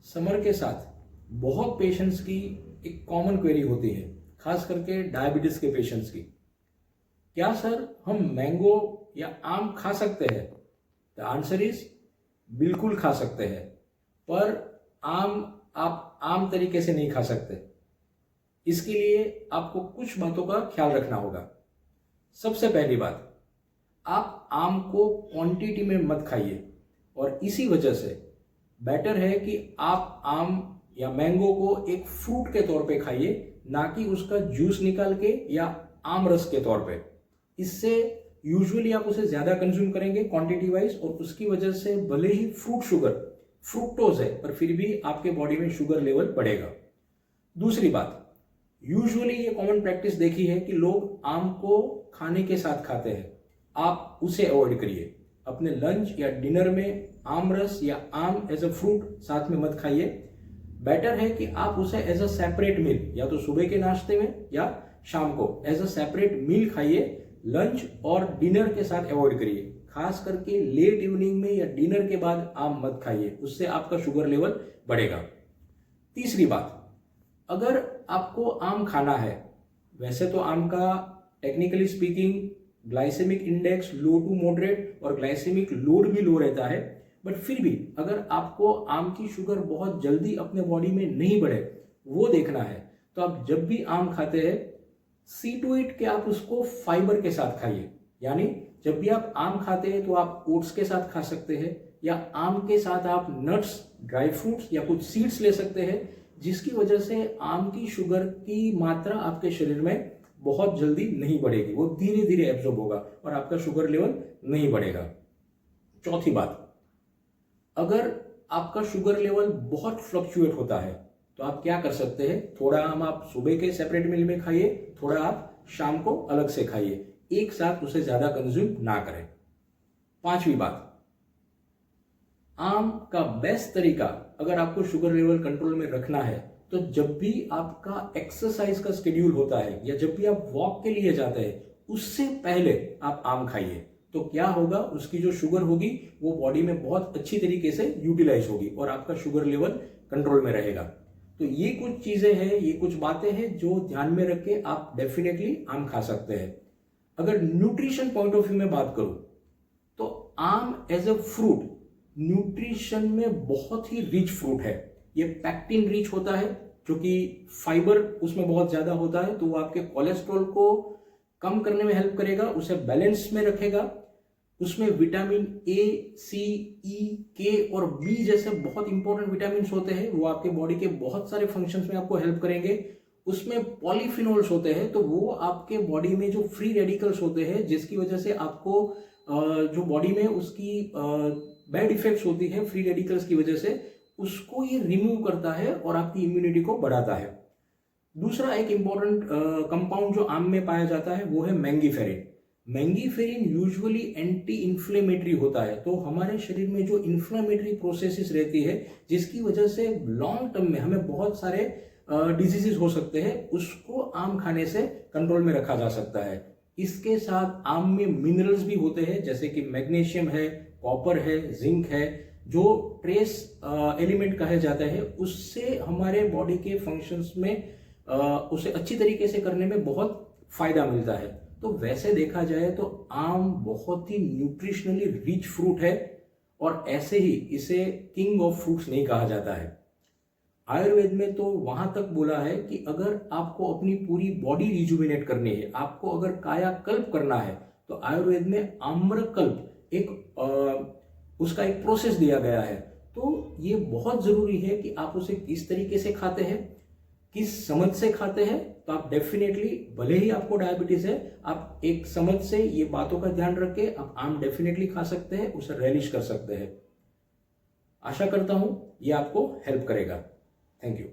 Summer के साथ बहुत पेशेंट्स की एक कॉमन क्वेरी होती है, खास करके डायबिटीज के पेशेंट्स की। क्या सर हम मैंगो या आम खा सकते हैं? द आंसर इज बिल्कुल खा सकते हैं, पर आम आप आम तरीके से नहीं खा सकते। इसके लिए आपको कुछ बातों का ख्याल रखना होगा। सबसे पहली बात, आप आम को क्वांटिटी में मत खाइए, और इसी वजह से बेटर है कि आप आम या मैंगो को एक फ्रूट के तौर पे खाइए, ना कि उसका जूस निकाल के या आम रस के तौर पे। इससे यूजुअली आप उसे ज़्यादा कंज्यूम करेंगे क्वांटिटी वाइज, और उसकी वजह से भले ही फ्रूट शुगर फ्रुक्टोज है, पर फिर भी आपके बॉडी में शुगर लेवल बढ़ेगा। दूसरी बात, यूजुअली ये कॉमन प्रैक्टिस देखी है कि लोग आम को खाने के साथ खाते हैं। आप उसे अवॉइड करिए। अपने लंच या डिनर में आम रस या आम एज अ फ्रूट साथ में मत खाइए। बेटर है कि आप उसे एज अ सेपरेट मील, या तो सुबह के नाश्ते में या शाम को एज अ सेपरेट मील खाइए। लंच और डिनर के साथ अवॉइड करिए। खास करके लेट इवनिंग में या डिनर के बाद आम मत खाइए, उससे आपका शुगर लेवल बढ़ेगा। तीसरी बात, अगर आपको आम खाना है, वैसे तो आम का technically speaking glycemic index low to moderate और ग्लाइसेमिक लोड भी लो रहता है, बट फिर भी अगर आपको आम की शुगर बहुत जल्दी अपने बॉडी में नहीं बढ़े, वो देखना है, तो आप जब भी आम खाते हैं सी टू इट कि आप उसको फाइबर के साथ खाइए। यानी जब भी आप आम खाते हैं तो आप ओट्स के साथ खा सकते हैं, या आम के साथ आप नट्स, ड्राई फ्रूट्स या कुछ सीड्स ले सकते हैं, जिसकी वजह से आम की शुगर की मात्रा आपके शरीर में बहुत जल्दी नहीं बढ़ेगी। वो धीरे धीरे एब्जॉर्ब होगा और आपका शुगर लेवल नहीं बढ़ेगा। चौथी बात, अगर आपका शुगर लेवल बहुत फ्लक्चुएट होता है तो आप क्या कर सकते हैं, थोड़ा आम आप सुबह के सेपरेट मील में खाइए, थोड़ा आप शाम को अलग से खाइए, एक साथ उसे ज्यादा कंज्यूम ना करें। पांचवी बात, आम का बेस्ट तरीका अगर आपको शुगर लेवल कंट्रोल में रखना है, तो जब भी आपका एक्सरसाइज का शेड्यूल होता है या जब भी आप वॉक के लिए जाते हैं, उससे पहले आप आम खाइए। तो क्या होगा, उसकी जो शुगर होगी वो बॉडी में बहुत अच्छी तरीके से यूटिलाइज होगी और आपका शुगर लेवल कंट्रोल में रहेगा। तो ये कुछ चीजें हैं, ये कुछ बातें हैं जो ध्यान में रख के आप डेफिनेटली आम खा सकते हैं। अगर न्यूट्रिशन पॉइंट ऑफ व्यू में बात करूं, तो आम एज अ फ्रूट न्यूट्रिशन में बहुत ही रिच फ्रूट है। ये पैक्टिन रिच होता है, जो कि फाइबर उसमें बहुत ज्यादा होता है, तो वो आपके कोलेस्ट्रॉल को कम करने में हेल्प करेगा, उसे बैलेंस में रखेगा। उसमें विटामिन ए, सी, ई, के और बी जैसे बहुत इंपॉर्टेंट विटामिन होते हैं, वो आपके बॉडी के बहुत सारे फंक्शंस में आपको हेल्प करेंगे। उसमें पॉलीफिनोल्स होते हैं, तो वो आपके बॉडी में जो फ्री रेडिकल्स होते हैं, जिसकी वजह से आपको जो बॉडी में उसकी बैड इफेक्ट्स होती है फ्री रेडिकल्स की वजह से, उसको ये रिमूव करता है और आपकी इम्यूनिटी को बढ़ाता है। दूसरा एक इंपॉर्टेंट कंपाउंड जो आम में पाया जाता है वो है मैंगीफेरिन। मैंगीफेरिन यूजुअली एंटी इन्फ्लेमेटरी होता है, तो हमारे शरीर में जो इन्फ्लेमेटरी प्रोसेसेस रहती है, जिसकी वजह से लॉन्ग टर्म में हमें बहुत सारे डिजीजेस हो सकते हैं, उसको आम खाने से कंट्रोल में रखा जा सकता है। इसके साथ आम में मिनरल्स भी होते हैं, जैसे कि मैग्नीशियम है, कॉपर है, जिंक है, जो ट्रेस एलिमेंट कहे जाते हैं, उससे हमारे बॉडी के फंक्शंस में उसे अच्छी तरीके से करने में बहुत फायदा मिलता है। तो वैसे देखा जाए तो आम बहुत ही न्यूट्रिशनली रिच फ्रूट है, और ऐसे ही इसे किंग ऑफ फ्रूट्स नहीं कहा जाता है। आयुर्वेद में तो वहां तक बोला है कि अगर आपको अपनी पूरी बॉडी रिजुविनेट करनी है, आपको अगर कायाकल्प करना है, तो आयुर्वेद में आम्रकल्प उसका एक प्रोसेस दिया गया है। तो ये बहुत जरूरी है कि आप उसे किस तरीके से खाते हैं, किस समझ से खाते हैं। तो आप डेफिनेटली, भले ही आपको डायबिटीज है, आप एक समझ से ये बातों का ध्यान रख के आप आम डेफिनेटली खा सकते हैं, उसे रेलिश कर सकते हैं। आशा करता हूं ये आपको हेल्प करेगा। Thank you.